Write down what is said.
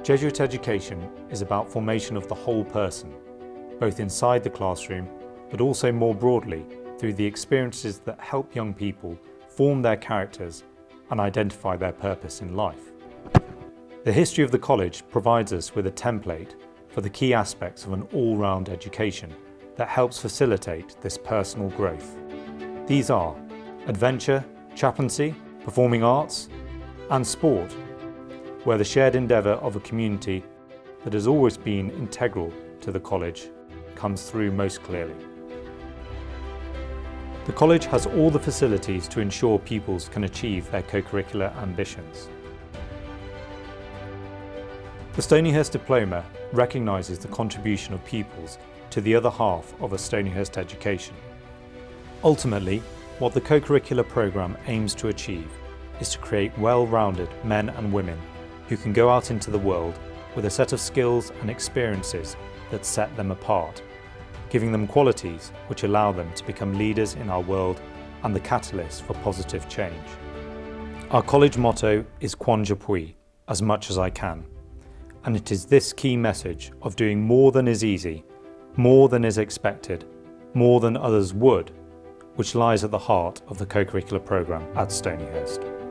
Jesuit education is about formation of the whole person, both inside the classroom, but also more broadly through the experiences that help young people form their characters and identify their purpose in life. The history of the college provides us with a template for the key aspects of an all-round education that helps facilitate this personal growth. These are adventure, chaplaincy, performing arts, and sport, where the shared endeavour of a community that has always been integral to the college comes through most clearly. The college has all the facilities to ensure pupils can achieve their co-curricular ambitions. The Stonyhurst Diploma recognises the contribution of pupils to the other half of a Stonyhurst education. Ultimately, what the co-curricular programme aims to achieve is to create well-rounded men and women who can go out into the world with a set of skills and experiences that set them apart, giving them qualities which allow them to become leaders in our world and the catalyst for positive change. Our college motto is Quanja Pui, as much as I can, and it is this key message of doing more than is easy, more than is expected, more than others would, which lies at the heart of the co-curricular programme at Stonyhurst.